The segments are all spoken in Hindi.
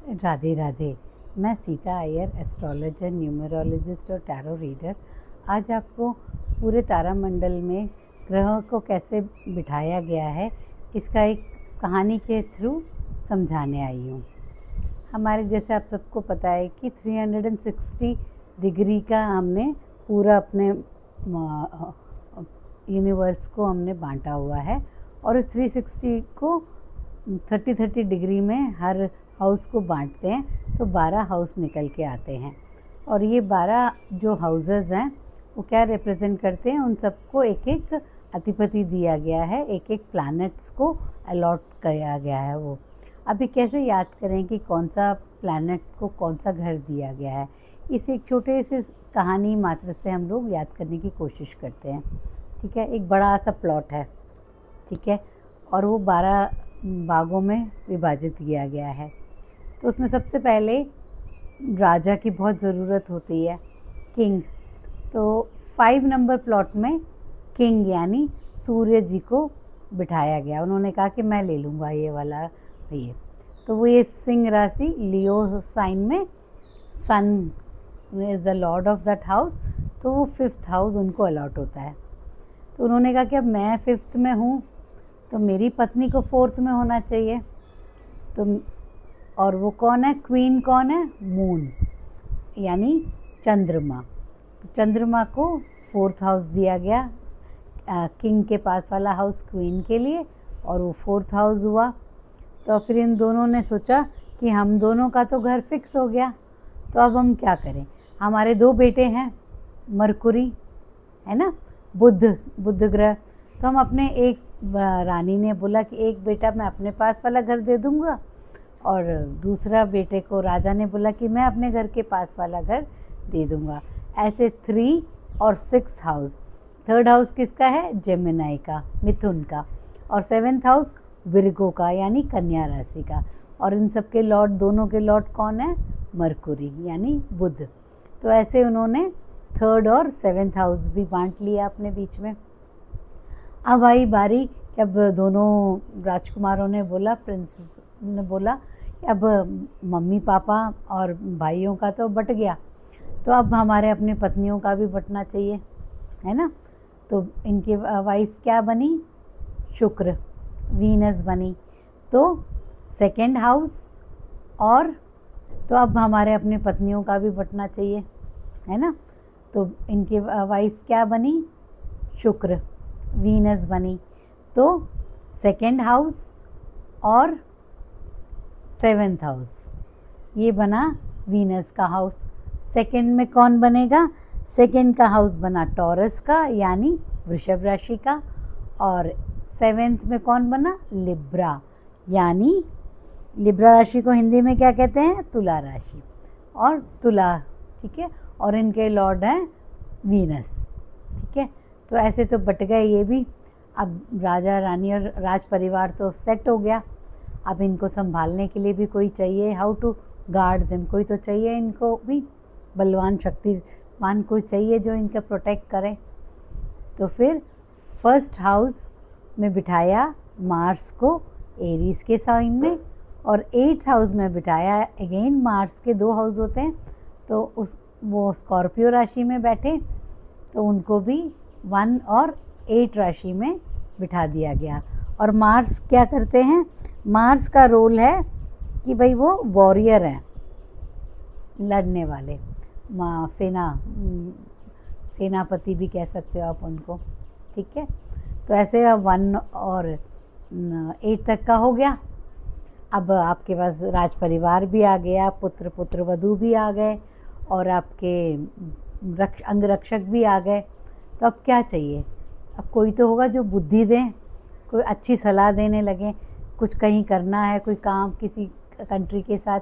राधे राधे। मैं सीता अय्यर, एस्ट्रोलॉजर, न्यूमरोलॉजिस्ट और टैरो रीडर। आज आपको पूरे तारामंडल में ग्रहों को कैसे बिठाया गया है इसका एक कहानी के थ्रू समझाने आई हूँ। हमारे जैसे आप सबको पता है कि 360 डिग्री का हमने पूरा अपने यूनिवर्स को हमने बांटा हुआ है और 360 को 30 डिग्री में हर हाउस को बांटते हैं तो 12 हाउस निकल के आते हैं। और ये 12 जो हाउसेस हैं वो क्या रिप्रेजेंट करते हैं, उन सबको एक एक अधिपति दिया गया है, एक एक प्लैनेट्स को अलॉट किया गया है। वो अभी कैसे याद करें कि कौन सा प्लैनेट को कौन सा घर दिया गया है, इस एक छोटे से कहानी मात्र से हम लोग याद करने की कोशिश करते हैं। ठीक है, एक बड़ा सा प्लॉट है, ठीक है, और वो 12 भागों में विभाजित किया गया है। तो उसमें सबसे पहले राजा की बहुत ज़रूरत होती है, किंग। तो 5 नंबर प्लॉट में किंग यानी सूर्य जी को बिठाया गया। उन्होंने कहा कि मैं ले लूँगा ये वाला ये। तो वो ये सिंह राशि लियो साइन में sun is the lord of that house, तो वो 5th हाउस उनको अलॉट होता है। तो उन्होंने कहा कि अब मैं 5th में हूँ तो मेरी पत्नी को 4th में होना चाहिए। तो और वो कौन है, क्वीन कौन है, मून यानी चंद्रमा। तो चंद्रमा को 4th हाउस दिया गया, किंग के पास वाला हाउस क्वीन के लिए, और वो 4th हाउस हुआ। तो फिर इन दोनों ने सोचा कि हम दोनों का तो घर फिक्स हो गया, तो अब हम क्या करें। हमारे 2 बेटे हैं, मरकुरी है ना, बुध ग्रह। तो हम अपने एक रानी ने बोला कि एक बेटा मैं अपने पास वाला घर दे दूंगा, और दूसरा बेटे को राजा ने बोला कि मैं अपने घर के पास वाला घर दे दूंगा। ऐसे 3 और 6 हाउस। 3rd हाउस किसका है, जेमिनी का, मिथुन का, और 7th हाउस विर्गो का यानी कन्या राशि का। और इन सब के लॉर्ड, दोनों के लॉर्ड कौन है, मरकुरी यानी बुध। तो ऐसे उन्होंने 3rd और 7th हाउस भी बांट लिया अपने बीच में। अब आई बारी कि अब दोनों राजकुमारों ने बोला, प्रिंसेस ने बोला कि अब मम्मी पापा और भाइयों का तो बट गया, तो अब हमारे अपने पत्नियों का भी बटना चाहिए, है ना। तो इनकी वाइफ क्या बनी, शुक्र, वीनस बनी। तो 2nd हाउस, और तो अब हमारे अपने पत्नियों का भी बटना चाहिए, है ना। तो इनकी वाइफ क्या बनी, शुक्र, वीनस बनी। तो 2nd हाउस और 7th हाउस, ये बना वीनस का हाउस। 2nd में कौन बनेगा, 2nd का हाउस बना टॉरस का यानी वृषभ राशि का, और 7th में कौन बना, लिब्रा यानी लिब्रा राशि को हिंदी में क्या कहते हैं, तुला राशि, और तुला, ठीक है। और इनके लॉर्ड हैं वीनस, ठीक है। तो ऐसे तो बट गए ये भी। अब राजा रानी और राज परिवार तो सेट हो गया। अब इनको संभालने के लिए भी कोई चाहिए, हाउ टू गार्ड देम, कोई तो चाहिए इनको भी, बलवान शक्तिवान कोई चाहिए जो इनका प्रोटेक्ट करे। तो फिर 1st हाउस में बिठाया मार्स को एरीज के साइन में, और 8th हाउस में बिठाया अगेन, मार्स के 2 हाउस होते हैं, तो वो स्कॉर्पियो राशि में बैठे, तो उनको भी 1 और 8 राशि में बिठा दिया गया। और मार्स क्या करते हैं, मार्स का रोल है कि भाई वो वॉरियर हैं, लड़ने वाले, सेनापति भी कह सकते हो आप उनको, ठीक है। तो ऐसे 1 और 8 तक का हो गया। अब आपके पास राज परिवार भी आ गया, पुत्र वधू भी आ गए, और आपके अंगरक्षक भी आ गए। तो अब क्या चाहिए, अब कोई तो होगा जो बुद्धि दें, कोई अच्छी सलाह देने लगे। कुछ कहीं करना है, कोई काम किसी कंट्री के साथ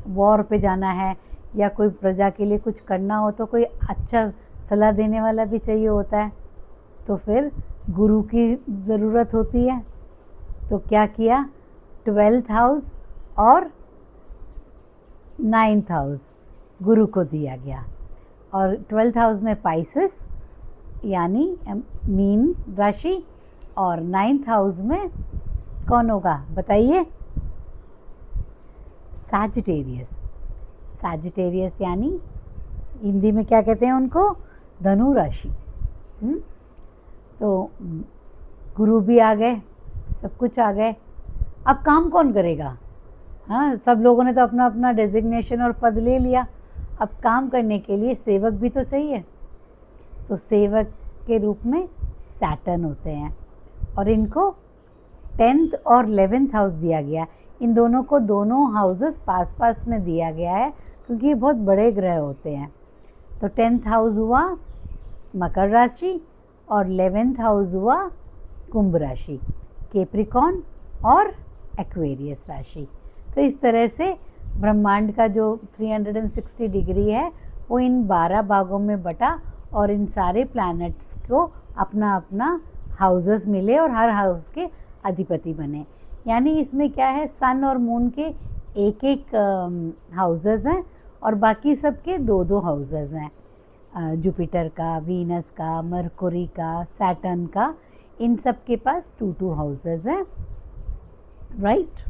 वॉर पे जाना है, या कोई प्रजा के लिए कुछ करना हो, तो कोई अच्छा सलाह देने वाला भी चाहिए होता है। तो फिर गुरु की ज़रूरत होती है। तो क्या किया, 12th हाउस और 9th हाउस गुरु को दिया गया। और 12th हाउस में पाइसेस यानी मीन राशि, और 9th हाउस में कौन होगा बताइए, सैजिटेरियस। सैजिटेरियस यानी हिंदी में क्या कहते हैं उनको? धनु राशि। तो गुरु भी आ गए, सब कुछ आ गए, अब काम कौन करेगा? हाँ, सब लोगों ने तो अपना अपना डेजिग्नेशन और पद ले लिया, अब काम करने के लिए सेवक भी तो चाहिए। तो सेवक के रूप में सैटर्न होते हैं और इनको 10th और 11th हाउस दिया गया। इन दोनों को दोनों हाउसेस पास पास में दिया गया है क्योंकि ये बहुत बड़े ग्रह होते हैं। तो 10th हाउस हुआ मकर राशि और 11th हाउस हुआ कुंभ राशि, कैप्रिकॉर्न और एक्वेरियस राशि। तो इस तरह से ब्रह्मांड का जो 360 डिग्री है वो इन 12 भागों में बटा और इन सारे प्लैनेट्स को अपना अपना हाउसेस मिले और हर हाउस के अधिपति बने। यानी इसमें क्या है, सन और मून के एक एक हाउसेस हैं और बाकी सब के दो दो हाउसेस हैं। जुपिटर का, वीनस का, मरकुरी का, सैटर्न का, इन सब के पास 2 हाउसेस हैं, राइट।